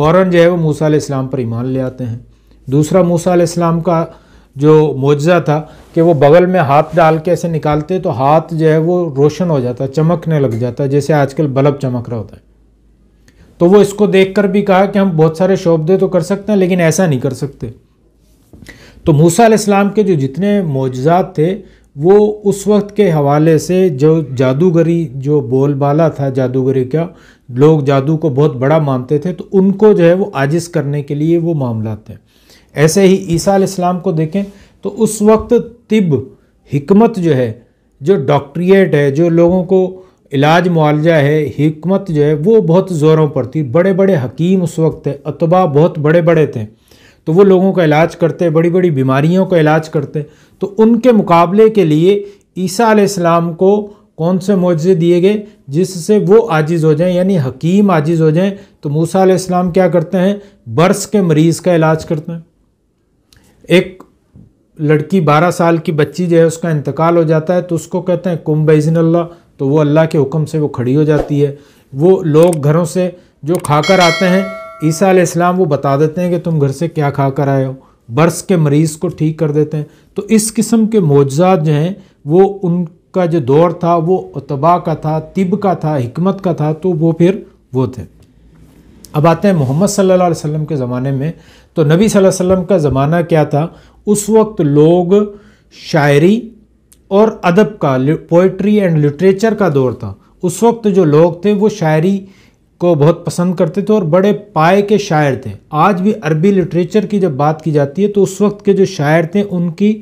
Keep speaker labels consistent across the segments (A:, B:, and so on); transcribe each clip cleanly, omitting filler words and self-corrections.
A: فوراً جو ہے وہ موسیٰ علیہ السلام پر ایمان لے آتے ہیں۔ دوسرا موسیٰ علیہ السلام کا جو معجزہ تھا کہ وہ بغل میں ہاتھ ڈال کے ایسے نکالتے تو ہاتھ جو ہے وہ روشن ہو جاتا، چمکنے لگ جاتا، جیسے آج کل بلب چمک رہا ہوتا ہے۔ تو وہ اس کو دیکھ کر بھی کہا کہ ہم بہت سارے شعبدے تو کر سکتے ہیں لیکن ایسا نہیں کر سکتے۔ تو موسیٰ علیہ السلام کے جو جتنے معجزات تھے وہ اس وقت کے حوالے سے جو جادوگری جو بول بالا تھا جادوگری کا، لوگ جادو کو بہت بڑا مانتے تھے، تو ان کو جو ہے وہ عاجز کرنے کے لیے وہ معاملات تھے۔ ایسے ہی عیسیٰ علیہ السلام کو دیکھیں تو اس وقت طب، حکمت جو ہے، جو ڈاکٹریٹ ہے، جو لوگوں کو علاج معالجہ ہے، حکمت جو ہے وہ بہت زوروں پر تھی۔ بڑے بڑے حکیم اس وقت تھے، اطباء بہت بڑے بڑے تھے، تو وہ لوگوں کا علاج کرتے، بڑی بڑی بیماریوں کا علاج کرتے۔ تو ان کے مقابلے کے لیے عیسیٰ علیہ السلام کو کون سے معجزے دیے گئے جس سے وہ عاجز ہو جائیں، یعنی حکیم عاجز ہو جائیں؟ تو موسیٰ علیہ السلام کیا کرتے ہیں؟ برص کے مریض کا علاج کرتے ہیں۔ ایک لڑکی 12 سال کی بچی جو ہے اس کا انتقال ہو جاتا ہے تو اس کو کہتے ہیں کم باذن اللہ، تو وہ اللہ کے حکم سے وہ کھڑی ہو جاتی ہے۔ وہ لوگ گھروں سے جو کھا کر آتے ہیں، عیسیٰ علیہ السلام وہ بتا دیتے ہیں کہ تم گھر سے کیا کھا کر آئے ہو، برص کے مریض کو ٹھیک کر دیتے ہیں۔ تو اس قسم کے معجزات جو ہیں وہ ان کا جو دور تھا وہ اطباء کا تھا، طب کا تھا، حکمت کا تھا، تو وہ پھر وہ تھے۔ اب آتے ہیں محمد صلی اللہ علیہ وسلم کے زمانے میں۔ تو نبی صلی اللہ علیہ وسلم کا زمانہ کیا تھا؟ اس وقت لوگ شاعری اور ادب کا، پوئٹری اینڈ لٹریچر کا دور تھا۔ اس وقت جو لوگ تھے وہ شاعری کو بہت پسند کرتے تھے اور بڑے پائے کے شاعر تھے۔ آج بھی عربی لٹریچر کی جب بات کی جاتی ہے تو اس وقت کے جو شاعر تھے ان کی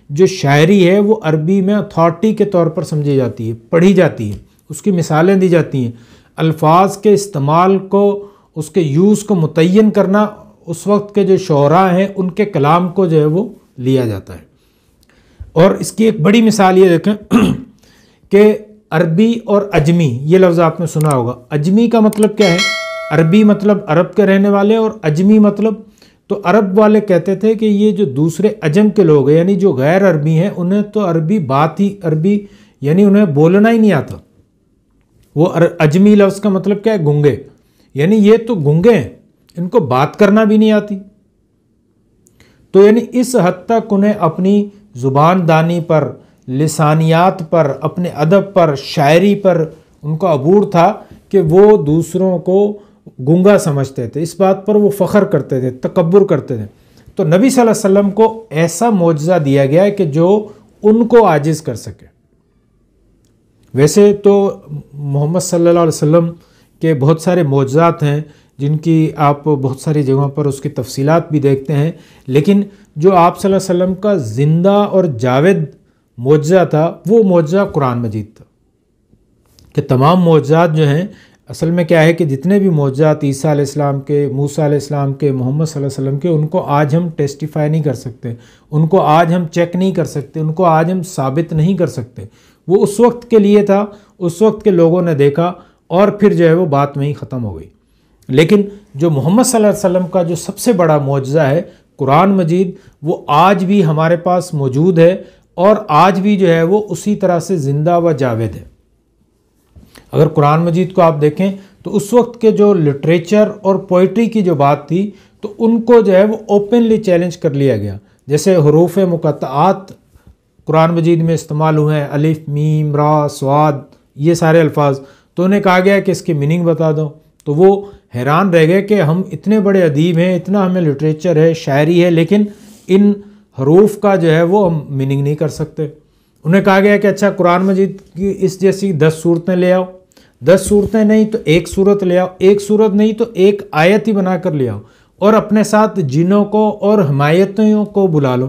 A: جو شاعری ہے وہ عربی میں اتھارٹی کے طور پر سمجھی جاتی ہے، پڑھی جاتی ہے، اس کی مثالیں دی جاتی ہیں۔ الفاظ کے استعمال کو، اس کے یوز کو متعین کرنا اس وقت کے جو شعراء ہیں ان کے کلام کو جو ہے وہ لیا جاتا ہے۔ اور اس کی ایک بڑی مثال یہ دیکھیں کہ عربی اور اجمی، یہ لفظ آپ نے سنا ہوگا۔ اجمی کا مطلب کیا ہے؟ عربی مطلب عرب کے رہنے والے، اور اجمی مطلب، تو عرب والے کہتے تھے کہ یہ جو دوسرے عجم کے لوگ ہیں، یعنی جو غیر عربی ہیں، انہیں تو عربی بات ہی عربی، یعنی انہیں بولنا ہی نہیں آتا۔ وہ اجمی لفظ کا مطلب کیا ہے؟ گنگے، یعنی یہ تو گنگے ہیں، ان کو بات کرنا بھی نہیں آتی۔ تو یعنی اس حد تک انہیں اپنی زبان دانی پر، لسانیات پر، اپنے ادب پر، شاعری پر ان کا عبور تھا کہ وہ دوسروں کو گنگا سمجھتے تھے۔ اس بات پر وہ فخر کرتے تھے، تکبر کرتے تھے۔ تو نبی صلی اللہ علیہ وسلم کو ایسا معجزہ دیا گیا ہے کہ جو ان کو عاجز کر سکے۔ ویسے تو محمد صلی اللہ علیہ وسلم کے بہت سارے معجزات ہیں جن کی آپ بہت ساری جگہوں پر اس کی تفصیلات بھی دیکھتے ہیں، لیکن جو آپ صلی اللہ علیہ وسلم کا زندہ اور جاوید معجزہ تھا وہ معجزہ قرآن مجید تھا۔ کہ تمام معجزات جو ہیں اصل میں کیا ہے کہ جتنے بھی معجزات عیسیٰ علیہ السلام کے، موسیٰ علیہ السلام کے، محمد صلی اللہ علیہ وسلم کے، ان کو آج ہم ٹیسٹیفائی نہیں کر سکتے، ان کو آج ہم چیک نہیں کر سکتے، ان کو آج ہم ثابت نہیں کر سکتے۔ وہ اس وقت کے لیے تھا، اس وقت کے لوگوں نے دیکھا اور پھر جو ہے وہ بات وہیں ختم ہو گئی۔ لیکن جو محمد صلی اللہ علیہ وسلم کا جو سب سے بڑا معجزہ ہے قرآن مجید، وہ آج بھی ہمارے پاس موجود ہے اور آج بھی جو ہے وہ اسی طرح سے زندہ و جاوید ہے۔ اگر قرآن مجید کو آپ دیکھیں تو اس وقت کے جو لٹریچر اور پوئٹری کی جو بات تھی تو ان کو جو ہے وہ اوپنلی چیلنج کر لیا گیا۔ جیسے حروف مقطعات قرآن مجید میں استعمال ہوئے ہیں، الف، میم، را، صاد، یہ سارے الفاظ، تو انہیں کہا گیا کہ اس کی میننگ بتا دو۔ تو وہ حیران رہ گئے کہ ہم اتنے بڑے ادیب ہیں، اتنا ہمیں لٹریچر ہے، شاعری ہے، لیکن ان حروف کا جو ہے وہ ہم میننگ نہیں کر سکتے۔ انہیں کہا گیا کہ اچھا قرآن مجید کی اس جیسی 10 صورتیں لے آؤ، 10 صورتیں نہیں تو ایک صورت لے آؤ، ایک صورت نہیں تو ایک آیت ہی بنا کر لے آؤ، اور اپنے ساتھ جنوں کو اور حمایتیوں کو بلا لو،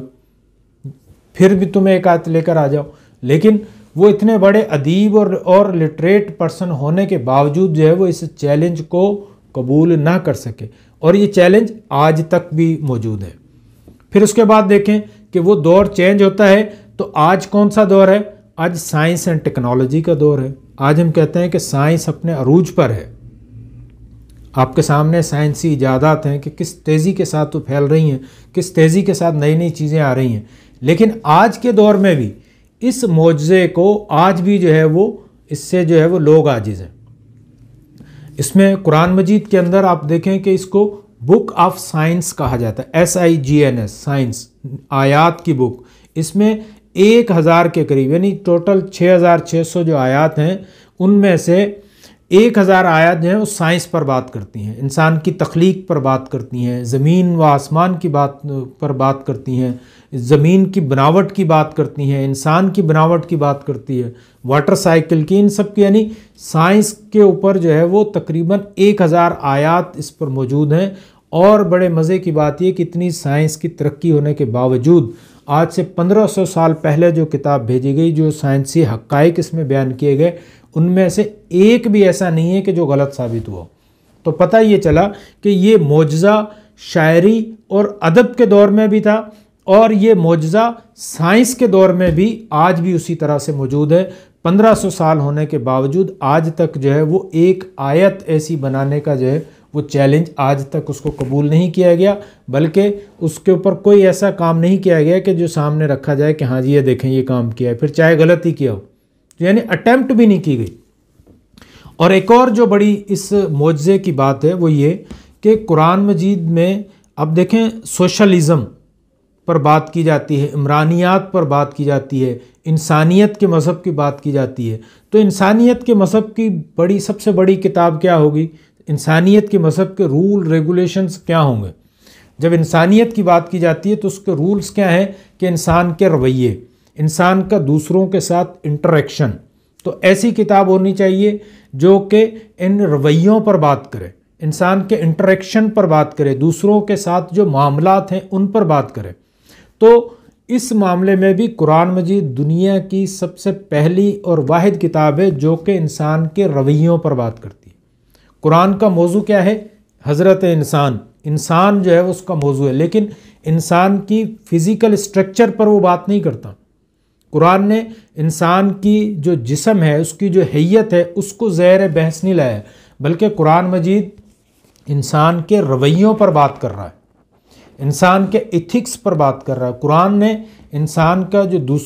A: پھر بھی تم ایک آیت لے کر آ جاؤ۔ لیکن وہ اتنے بڑے ادیب اور لٹریٹ پرسن ہونے کے باوجود جو ہے وہ اس چیلنج کو قبول نہ کر سکے، اور یہ چیلنج آج تک بھی موجود ہے۔ پھر اس کے بعد دیکھیں کہ وہ دور چینج ہوتا ہے، تو آج کون سا دور ہے؟ آج سائنس اینڈ ٹیکنالوجی کا دور ہے۔ آج ہم کہتے ہیں کہ سائنس اپنے عروج پر ہے۔ آپ کے سامنے سائنسی ایجادات ہیں کہ کس تیزی کے ساتھ وہ پھیل رہی ہیں، کس تیزی کے ساتھ نئی نئی چیزیں آ رہی ہیں، لیکن آج کے دور میں بھی اس معجزے کو آج بھی جو ہے وہ اس سے جو ہے وہ لوگ عاجز ہیں۔ اس میں قرآن مجید کے اندر آپ دیکھیں کہ اس کو بک آف سائنس کہا جاتا ہے، SIGNS، سائنس، آیات کی بک۔ اس میں 1000 کے قریب، یعنی ٹوٹل 6600 جو آیات ہیں، ان میں سے 1000 آیات جو ہیں وہ سائنس پر بات کرتی ہیں، انسان کی تخلیق پر بات کرتی ہیں، زمین و آسمان کی بات پر بات کرتی ہیں، زمین کی بناوٹ کی بات کرتی ہیں، انسان کی بناوٹ کی بات کرتی ہے، واٹر سائیکل کی، ان سب کی، یعنی سائنس کے اوپر جو ہے وہ تقریباً 1000 آیات اس پر موجود ہیں۔ اور بڑے مزے کی بات یہ کہ اتنی سائنس کی ترقی ہونے کے باوجود آج سے 1500 سال پہلے جو کتاب بھیجی گئی، جو سائنسی حقائق اس میں بیان کیے گئے، ان میں سے ایک بھی ایسا نہیں ہے کہ جو غلط ثابت ہوا۔ تو پتہ یہ چلا کہ یہ معجزہ شاعری اور ادب کے دور میں بھی تھا، اور یہ معجزہ سائنس کے دور میں بھی آج بھی اسی طرح سے موجود ہے۔ 1500 سال ہونے کے باوجود آج تک جو ہے وہ ایک آیت ایسی بنانے کا جو ہے وہ چیلنج آج تک اس کو قبول نہیں کیا گیا، بلکہ اس کے اوپر کوئی ایسا کام نہیں کیا گیا کہ جو سامنے رکھا جائے کہ ہاں جی یہ دیکھیں یہ کام کیا ہے، پھر چاہے غلط ہی کیا ہو، یعنی اٹیمپٹ بھی نہیں کی گئی۔ اور ایک اور جو بڑی اس معجزے کی بات ہے وہ یہ کہ قرآن مجید میں اب دیکھیں سوشلزم پر بات کی جاتی ہے، عمرانیات پر بات کی جاتی ہے، انسانیت کے مذہب کی بات کی جاتی ہے۔ تو انسانیت کے مذہب کی سب سے بڑی کتاب کیا ہوگی؟ انسانیت کے مذہب کے رول ریگولیشنز کیا ہوں گے؟ جب انسانیت کی بات کی جاتی ہے تو اس کے رولز کیا ہیں کہ انسان کے رویے، انسان کا دوسروں کے ساتھ انٹریکشن۔ تو ایسی کتاب ہونی چاہیے جو کہ ان رویوں پر بات کرے، انسان کے انٹریکشن پر بات کرے، دوسروں کے ساتھ جو معاملات ہیں ان پر بات کرے۔ تو اس معاملے میں بھی قرآن مجید دنیا کی سب سے پہلی اور واحد کتاب ہے جو کہ انسان کے رویوں پر بات کرتی ہے۔ قرآن کا موضوع کیا ہے؟ حضرت انسان جو ہے اس کا موضوع ہے، لیکن انسان کی فزیکل اسٹرکچر پر وہ بات نہیں کرتا۔ قرآن نے انسان کی جو جسم ہے، اس کی جو حیت ہے، اس کو زیر بحث نہیں لایا، بلکہ قرآن مجید انسان کے رویوں پر بات کر رہا ہے، انسان کے ایتھکس پر بات کر رہا ہے۔ قرآن نے انسان کا جو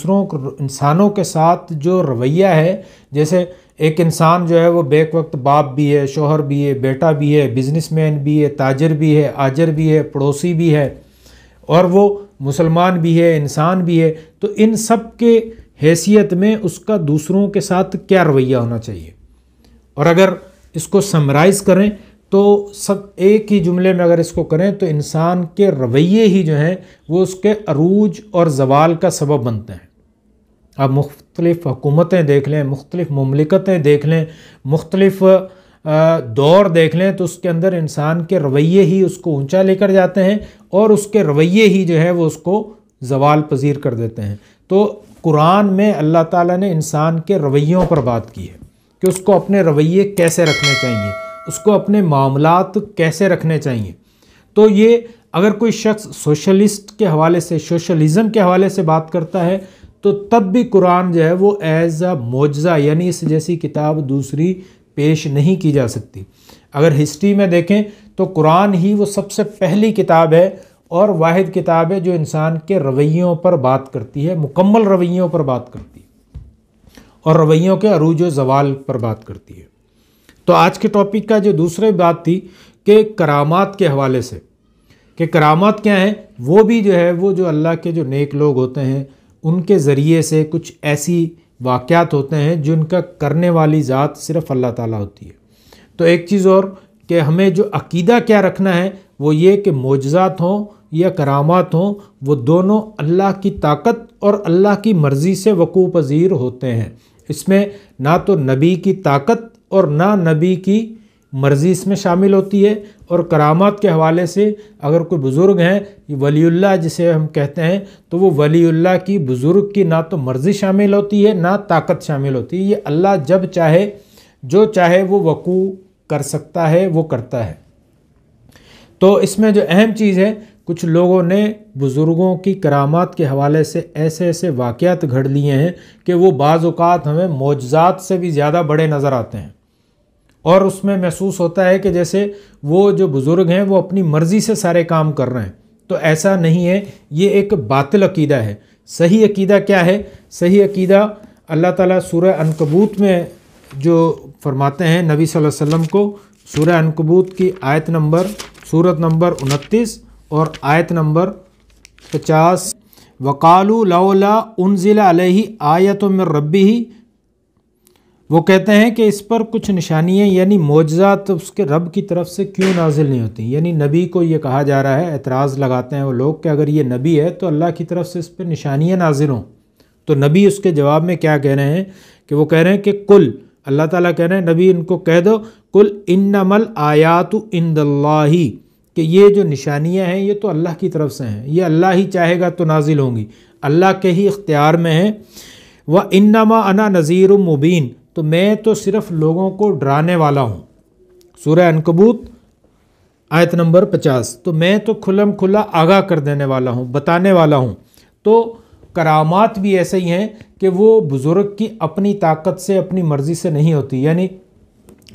A: انسانوں کے ساتھ جو رویہ ہے، جیسے ایک انسان جو ہے وہ بیک وقت باپ بھی ہے، شوہر بھی ہے، بیٹا بھی ہے، بزنس مین بھی ہے، تاجر بھی ہے، آجر بھی ہے، پڑوسی بھی ہے، اور وہ مسلمان بھی ہے، انسان بھی ہے۔ تو ان سب کے حیثیت میں اس کا دوسروں کے ساتھ کیا رویہ ہونا چاہیے؟ اور اگر اس کو سمرائز کریں تو سب ایک ہی جملے میں اگر اس کو کریں تو انسان کے رویے ہی جو ہیں وہ اس کے عروج اور زوال کا سبب بنتے ہیں۔ اب مختلف حکومتیں دیکھ لیں، مختلف مملکتیں دیکھ لیں، مختلف دور دیکھ لیں، تو اس کے اندر انسان کے رویے ہی اس کو اونچا لے کر جاتے ہیں، اور اس کے رویے ہی جو ہے وہ اس کو زوال پذیر کر دیتے ہیں۔ تو قرآن میں اللہ تعالیٰ نے انسان کے رویوں پر بات کی ہے کہ اس کو اپنے رویے کیسے رکھنے چاہیے، اس کو اپنے معاملات کیسے رکھنے چاہیے۔ تو یہ اگر کوئی شخص سوشلسٹ کے حوالے سے، سوشلزم کے حوالے سے بات کرتا ہے تو تب بھی قرآن جو ہے وہ ایز اے معجزہ، یعنی اس جیسی کتاب دوسری پیش نہیں کی جا سکتی۔ اگر ہسٹری میں دیکھیں تو قرآن ہی وہ سب سے پہلی کتاب ہے اور واحد کتاب ہے جو انسان کے رویوں پر بات کرتی ہے، مکمل رویوں پر بات کرتی ہے، اور رویوں کے عروج و زوال پر بات کرتی ہے۔ تو آج کے ٹاپک کا جو دوسری بات تھی کہ کرامات کے حوالے سے، کہ کرامات کیا ہیں؟ وہ بھی جو ہے وہ جو اللہ کے جو نیک لوگ ہوتے ہیں ان کے ذریعے سے کچھ ایسی واقعات ہوتے ہیں جن کا کرنے والی ذات صرف اللہ تعالیٰ ہوتی ہے۔ تو ایک چیز اور کہ ہمیں جو عقیدہ کیا رکھنا ہے وہ یہ کہ معجزات ہوں یا کرامات ہوں، وہ دونوں اللہ کی طاقت اور اللہ کی مرضی سے وقوع پذیر ہوتے ہیں۔ اس میں نہ تو نبی کی طاقت اور نہ نبی کی مرضی اس میں شامل ہوتی ہے۔ اور کرامات کے حوالے سے اگر کوئی بزرگ ہیں، ولی اللہ جسے ہم کہتے ہیں، تو وہ ولی اللہ کی، بزرگ کی نہ تو مرضی شامل ہوتی ہے نہ طاقت شامل ہوتی ہے۔ یہ اللہ جب چاہے، جو چاہے وہ وقوع کر سکتا ہے، وہ کرتا ہے۔ تو اس میں جو اہم چیز ہے، کچھ لوگوں نے بزرگوں کی کرامات کے حوالے سے ایسے ایسے واقعات گھڑ لیے ہیں کہ وہ بعض اوقات ہمیں معجزات سے بھی زیادہ بڑے نظر آتے ہیں، اور اس میں محسوس ہوتا ہے کہ جیسے وہ جو بزرگ ہیں وہ اپنی مرضی سے سارے کام کر رہے ہیں۔ تو ایسا نہیں ہے، یہ ایک باطل عقیدہ ہے۔ صحیح عقیدہ کیا ہے؟ صحیح عقیدہ اللہ تعالیٰ سورہ عنکبوت میں جو فرماتے ہیں نبی صلی اللہ علیہ وسلم کو سورہ عنکبوت کی سورت نمبر 29 اور آیت نمبر 50. وقالوا لولا انزل علیہ آیۃ من ربہ، وہ کہتے ہیں کہ اس پر کچھ نشانیاں یعنی معجزات اس کے رب کی طرف سے کیوں نازل نہیں ہوتی. یعنی نبی کو یہ کہا جا رہا ہے، اعتراض لگاتے ہیں وہ لوگ کہ اگر یہ نبی ہے تو اللہ کی طرف سے اس پہ نشانیاں نازل ہوں. تو نبی اس کے جواب میں کیا کہہ رہے ہیں کہ وہ کہہ رہے ہیں کہ کل، اللہ تعالیٰ کہہ رہے ہیں نبی ان کو کہہ دو کل انما الآیات عند اللہ، کہ یہ جو نشانیاں ہیں یہ تو اللہ کی طرف سے ہیں، یہ اللہ ہی چاہے گا تو نازل ہوں گی، اللہ کے ہی اختیار میں ہیں. وَإِنَّمَا أَنَا نَذِيرٌ مُبِينٌ، تو میں تو صرف لوگوں کو ڈرانے والا ہوں. سورہ عنکبوت آیت نمبر 50. تو میں تو کھلم کھلا آگاہ کر دینے والا ہوں، بتانے والا ہوں. تو کرامات بھی ایسے ہی ہیں کہ وہ بزرگ کی اپنی طاقت سے اپنی مرضی سے نہیں ہوتی. یعنی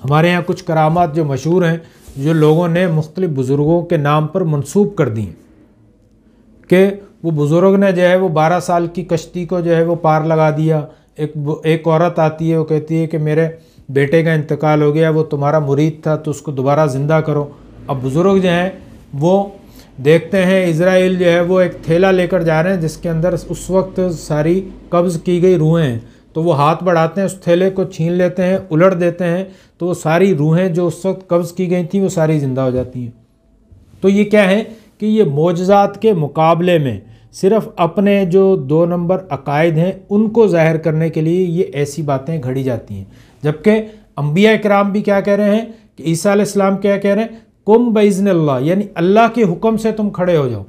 A: ہمارے ہاں کچھ کرامات جو مشہور ہیں جو لوگوں نے مختلف بزرگوں کے نام پر منسوب کر دی ہیں کہ وہ بزرگ نے جو ہے وہ 12 سال کی کشتی کو جو ہے وہ پار لگا دیا. ایک عورت آتی ہے، وہ کہتی ہے کہ میرے بیٹے کا انتقال ہو گیا، وہ تمہارا مرید تھا تو اس کو دوبارہ زندہ کرو. اب بزرگ جو ہیں وہ دیکھتے ہیں اسرائیل جو ہے وہ ایک تھیلا لے کر جا رہے ہیں جس کے اندر اس وقت ساری قبض کی گئی روحیں ہیں. تو وہ ہاتھ بڑھاتے ہیں، اس تھیلے کو چھین لیتے ہیں، الٹ دیتے ہیں، تو وہ ساری روحیں جو اس وقت قبض کی گئی تھیں وہ ساری زندہ ہو جاتی ہیں. تو یہ کیا ہے کہ یہ معجزات کے مقابلے میں صرف اپنے جو 2 نمبر عقائد ہیں ان کو ظاہر کرنے کے لیے یہ ایسی باتیں گھڑی جاتی ہیں. جبکہ انبیاء کرام بھی کیا کہہ رہے ہیں کہ عیسیٰ علیہ السلام کیا کہہ رہے ہیں، قم بإذن اللہ، یعنی اللہ کے حکم سے تم کھڑے ہو جاؤ.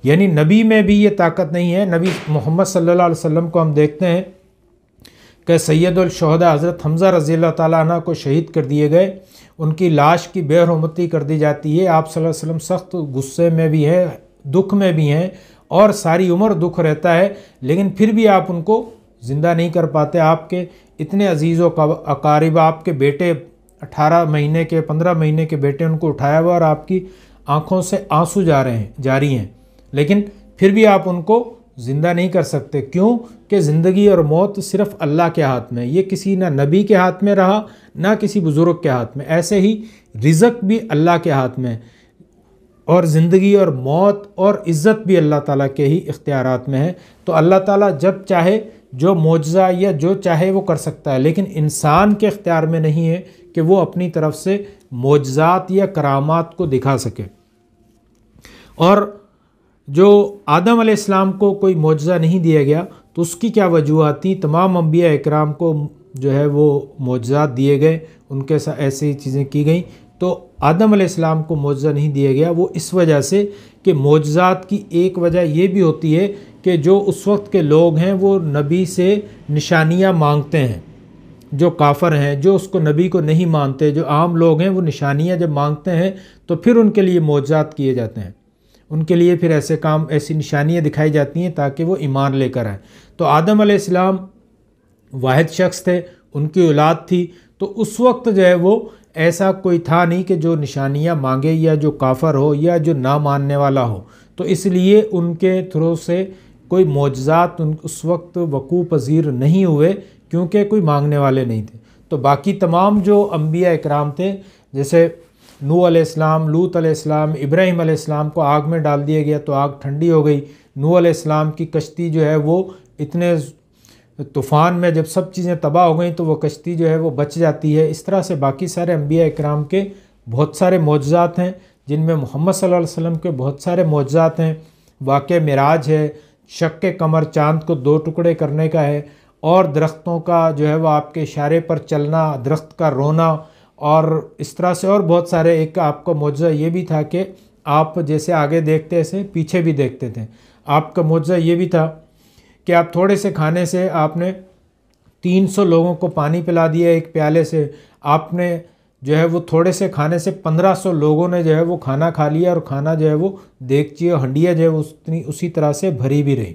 A: یعنی نبی میں بھی یہ طاقت نہیں ہے. نبی محمد صلی اللہ علیہ وسلم کو ہم دیکھتے ہیں کہ سید الشہداء حضرت حمزہ رضی اللہ تعالیٰ عنہ کو شہید کر دیے گئے، ان کی لاش کی بے حرمتی کر دی جاتی ہے. آپ صلی اللہ علیہ وسلم سخت غصے میں بھی ہیں، دکھ میں بھی ہیں، اور ساری عمر دکھ رہتا ہے، لیکن پھر بھی آپ ان کو زندہ نہیں کر پاتے. آپ کے اتنے عزیز و اقارب، آپ کے بیٹے 18 مہینے کے 15 مہینے کے بیٹے ان کو اٹھایا ہوا اور آپ کی آنکھوں سے آنسو جاری ہیں، لیکن پھر بھی آپ ان کو زندہ نہیں کر سکتے. کیوں کہ زندگی اور موت صرف اللہ کے ہاتھ میں، یہ کسی نہ نبی کے ہاتھ میں رہا نہ کسی بزرگ کے ہاتھ میں. ایسے ہی رزق بھی اللہ کے ہاتھ میں، اور زندگی اور موت اور عزت بھی اللہ تعالیٰ کے ہی اختیارات میں ہے. تو اللہ تعالیٰ جب چاہے جو معجزہ یا جو چاہے وہ کر سکتا ہے، لیکن انسان کے اختیار میں نہیں ہے کہ وہ اپنی طرف سے معجزات یا کرامات کو دکھا سکے. اور جو آدم علیہ السلام کو کوئی معجزہ نہیں دیا گیا تو اس کی کیا وجوہات تھیں؟ تمام انبیاء اکرام کو جو ہے وہ معجزات دیے گئے، ان کے ساتھ ایسی چیزیں کی گئیں. تو آدم علیہ السلام کو معجزہ نہیں دیا گیا، وہ اس وجہ سے کہ معجزات کی ایک وجہ یہ بھی ہوتی ہے کہ جو اس وقت کے لوگ ہیں وہ نبی سے نشانیاں مانگتے ہیں. جو کافر ہیں، جو اس کو نبی کو نہیں مانتے، جو عام لوگ ہیں، وہ نشانیاں جب مانگتے ہیں تو پھر ان کے لیے معجزات کیے جاتے ہیں، ان کے لیے پھر ایسی نشانیاں دکھائی جاتی ہیں تاکہ وہ ایمان لے کر آئیں. تو آدم علیہ السلام واحد شخص تھے، ان کی اولاد تھی، تو اس وقت جو ہے وہ ایسا کوئی تھا نہیں کہ جو نشانیاں مانگے یا جو کافر ہو یا جو نہ ماننے والا ہو. تو اس لیے ان کے تھرو سے کوئی معجزات اس وقت وقوع پذیر نہیں ہوئے کیونکہ کوئی مانگنے والے نہیں تھے. تو باقی تمام جو انبیاء اکرام تھے، جیسے نوح علیہ السلام، لوط علیہ السلام، ابراہیم علیہ السلام کو آگ میں ڈال دیا گیا تو آگ ٹھنڈی ہو گئی. نوح علیہ السلام کی کشتی جو ہے وہ اتنے طوفان میں جب سب چیزیں تباہ ہو گئیں تو وہ کشتی جو ہے وہ بچ جاتی ہے. اس طرح سے باقی سارے انبیاء اکرام کے بہت سارے معجزات ہیں، جن میں محمد صلی اللہ علیہ وسلم کے بہت سارے معجزات ہیں. واقعہ معراج ہے، شق قمر، چاند کو 2 ٹکڑے کرنے کا ہے، اور درختوں کا جو ہے وہ آپ کے اشارے پر چلنا، درخت کا رونا، اور اس طرح سے اور بہت سارے. ایک آپ کا معجزہ یہ بھی تھا کہ آپ جیسے آگے دیکھتے ایسے پیچھے بھی دیکھتے تھے. آپ کا معجزہ یہ بھی تھا کہ آپ تھوڑے سے کھانے سے آپ نے 300 لوگوں کو پانی پلا دیا ایک پیالے سے. آپ نے جو ہے وہ تھوڑے سے کھانے سے 1500 لوگوں نے جو ہے وہ کھانا کھا لیا، اور کھانا جو ہے وہ دیگچی اور ہنڈیا جو ہے اسی طرح سے بھری بھی رہی.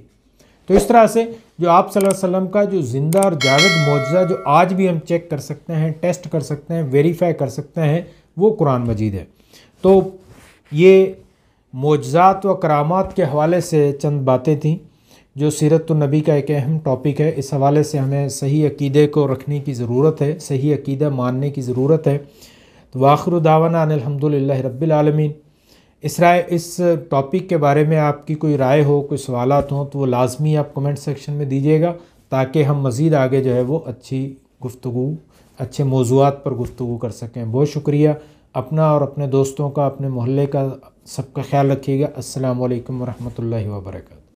A: تو اس طرح سے جو آپ صلی اللہ علیہ وسلم کا جو زندہ اور جاوید معجزہ جو آج بھی ہم چیک کر سکتے ہیں، ٹیسٹ کر سکتے ہیں، ویریفائی کر سکتے ہیں، وہ قرآن مجید ہے. تو یہ معجزات و کرامات کے حوالے سے چند باتیں تھیں جو سیرت النبی کا ایک اہم ٹاپک ہے. اس حوالے سے ہمیں صحیح عقیدے کو رکھنے کی ضرورت ہے، صحیح عقیدہ ماننے کی ضرورت ہے. تو وآخر دعوانا ان الحمدللہ رب العالمین۔ اس ٹاپک کے بارے میں آپ کی کوئی رائے ہو، کوئی سوالات ہوں تو وہ لازمی آپ کمنٹ سیکشن میں دیجیے گا، تاکہ ہم مزید آگے جو ہے وہ اچھی گفتگو، اچھے موضوعات پر گفتگو کر سکیں۔ بہت شکریہ، اپنا اور اپنے دوستوں کا، اپنے محلے کا، سب کا خیال رکھیے گا۔ السلام علیکم ورحمۃ اللہ وبرکاتہ۔